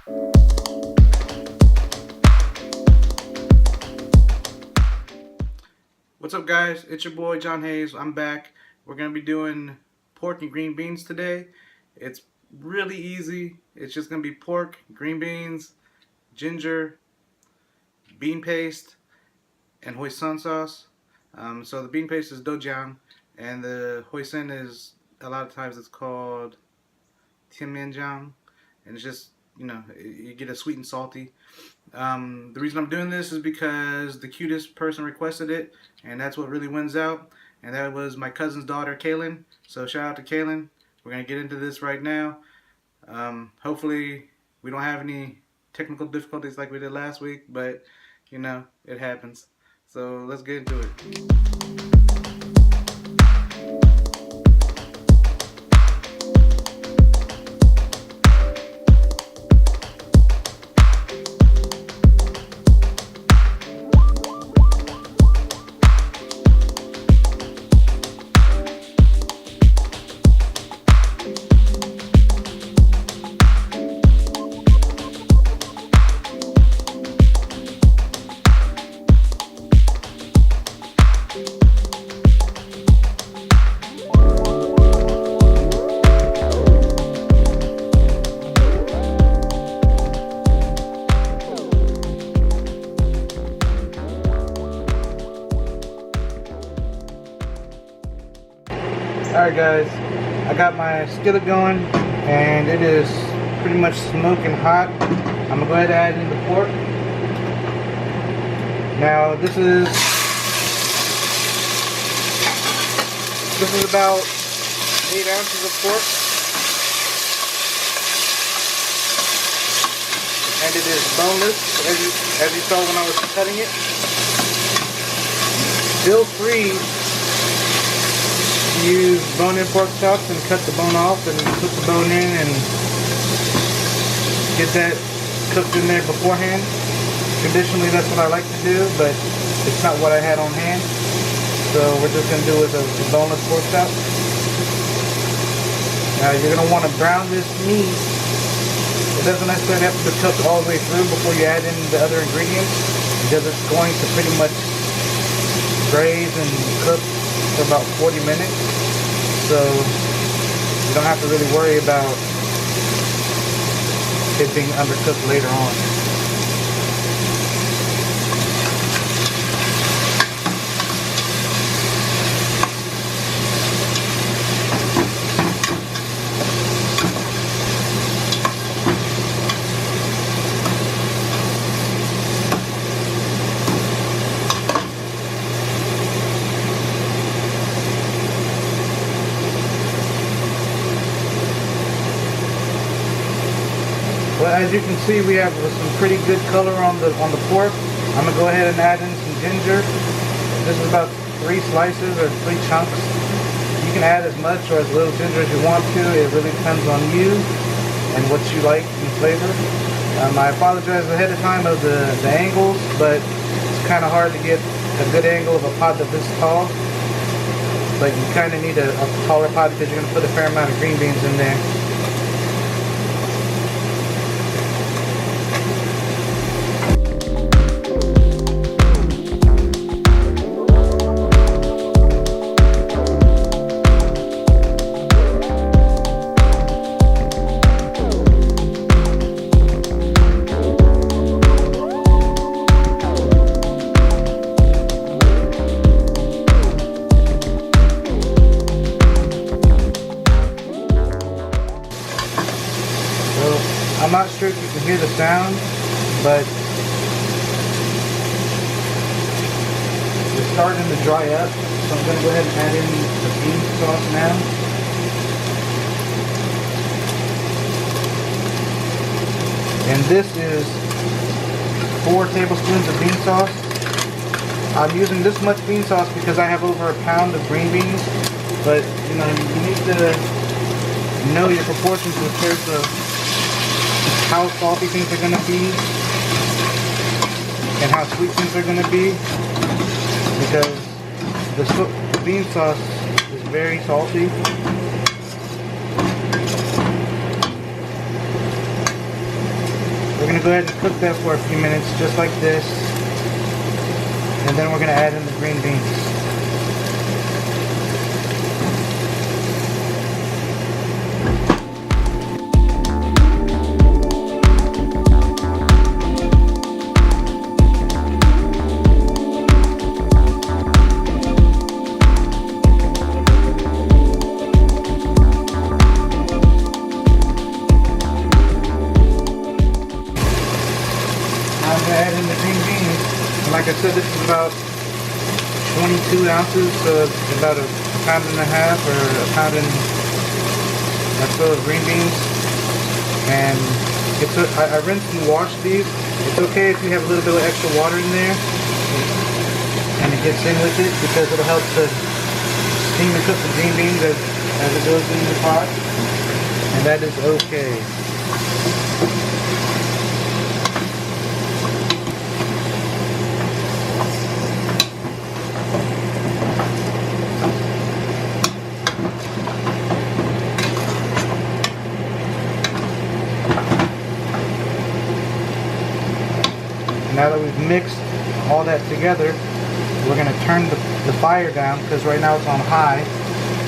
What's up, guys? It's your boy John Hayes. I'm back. We're going to be doing pork and green beans today. It's really easy. It's just going to be pork, green beans, ginger, bean paste, and hoisin sauce. So the bean paste is dojiang, and the hoisin is, a lot of times it's called tianmianjiang, and it's just, you get a sweet and salty. The reason I'm doing this is because the cutest person requested it, and that's what really wins out, and that was my cousin's daughter, Kailyn. So shout out to Kailyn. We're going to get into this right now. Hopefully we don't have any technical difficulties like we did last week, but it happens. So let's get into it. Alright guys, I got my skillet going and it is pretty much smoking hot. I'm going to go ahead and add in the pork. Now this is about 8 ounces of pork. And it is boneless, as you saw when I was cutting it. Feel free use bone-in pork chops and cut the bone off and put the bone in and get that cooked in there beforehand. Traditionally that's what I like to do, but it's not what I had on hand, so we're just going to do it with a boneless pork chop. Now you're going to want to brown this meat. It doesn't necessarily have to be cooked all the way through before you add in the other ingredients, because it's going to pretty much braise and cook for about 40 minutes. So you don't have to really worry about it being undercooked later on. Well, as you can see, we have some pretty good color on the pork. I'm gonna go ahead and add in some ginger. This is about 3 slices or 3 chunks. You can add as much or as little ginger as you want to. It really depends on you and what you like in flavor. I apologize ahead of time of the angles, but it's kind of hard to get a good angle of a pot that's this tall. But you kind of need a taller pot because you're gonna put a fair amount of green beans in there. I'm not sure if you can hear the sound, but it's starting to dry up, so I'm going to go ahead and add in the bean sauce now. And this is 4 tablespoons of bean sauce. I'm using this much bean sauce because I have over a pound of green beans, but you need to know your proportions in terms of how salty things are going to be and how sweet things are going to be, because the bean sauce is very salty. go ahead and cook that for a few minutes, just like this. And then we're going to add in the green beans. Add in the green beans. And like I said, this is about 22 ounces, so it's about a pound and a half or a pound and or so of green beans. And it's I rinse and wash these. It's okay if you have a little bit of extra water in there and it gets in with it, because it'll help to steam and cook the green beans as it goes in the pot, and that is okay. Now that we've mixed all that together, we're going to turn the fire down, because right now it's on high.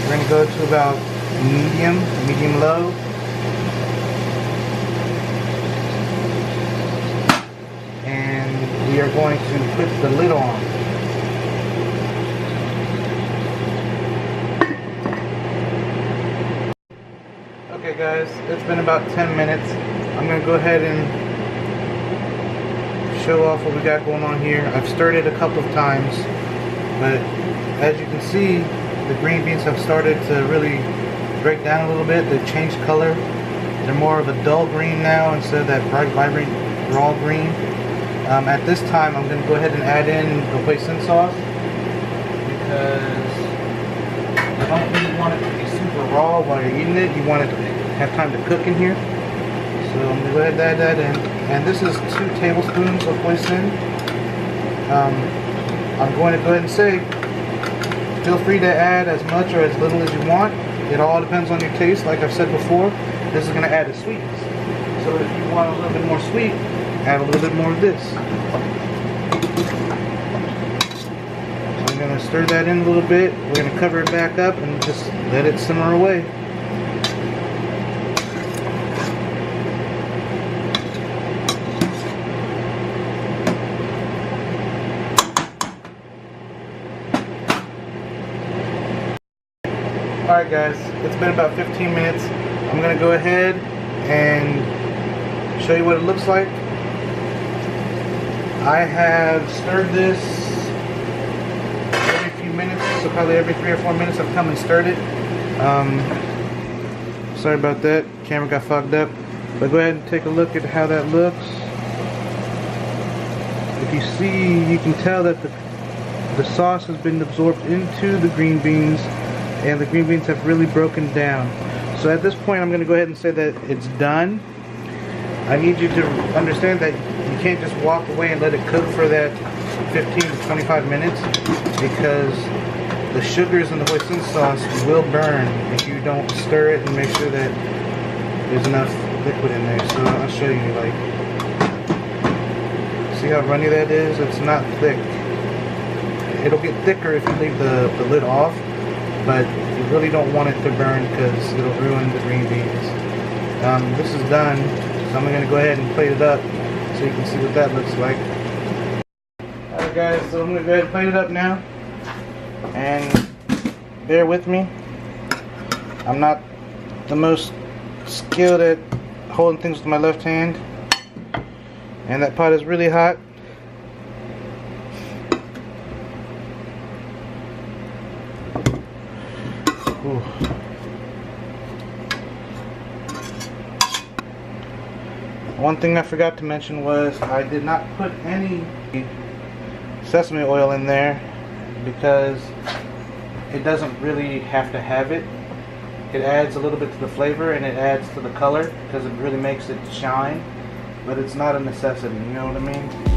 We're going to go to about medium low. And we are going to put the lid on. Okay guys, it's been about 10 minutes. I'm going to go ahead and show off what we got going on here. I've stirred it a couple of times, but as you can see, the green beans have started to really break down a little bit. They've changed color. They're more of a dull green now instead of that bright, vibrant, raw green. At this time, I'm going to go ahead and add in the hoisin sauce, because I don't really want it to be super raw while you're eating it. You want it to have time to cook in here. So I'm going to go ahead and add that in. And this is 2 tablespoons of hoisin. I'm going to go ahead and say, feel free to add as much or as little as you want. It all depends on your taste. Like I've said before, this is going to add a sweetness. So if you want a little bit more sweet, add a little bit more of this. So I'm going to stir that in a little bit. We're going to cover it back up and just let it simmer away. Alright guys, it's been about 15 minutes. I'm going to go ahead and show you what it looks like. I have stirred this every few minutes, so probably every 3 or 4 minutes I've come and stirred it. Sorry about that, camera got fogged up. But go ahead and take a look at how that looks. If you see, you can tell that the sauce has been absorbed into the green beans, and the green beans have really broken down. So at this point, I'm going to go ahead and say that it's done. I need you to understand that you can't just walk away and let it cook for that 15 to 25 minutes, because the sugars in the hoisin sauce will burn if you don't stir it and make sure that there's enough liquid in there. So I'll show you. Like, see how runny that is? It's not thick. It'll get thicker if you leave the lid off, but you really don't want it to burn because it'll ruin the green beans. This is done, so I'm going to go ahead and plate it up so you can see what that looks like. Alright guys, so I'm going to go ahead and plate it up now, and bear with me. I'm not the most skilled at holding things with my left hand, and that pot is really hot. Ooh. One thing I forgot to mention was I did not put any sesame oil in there because it doesn't really have to have it. It adds a little bit to the flavor and it adds to the color because it really makes it shine, but it's not a necessity, you know what I mean?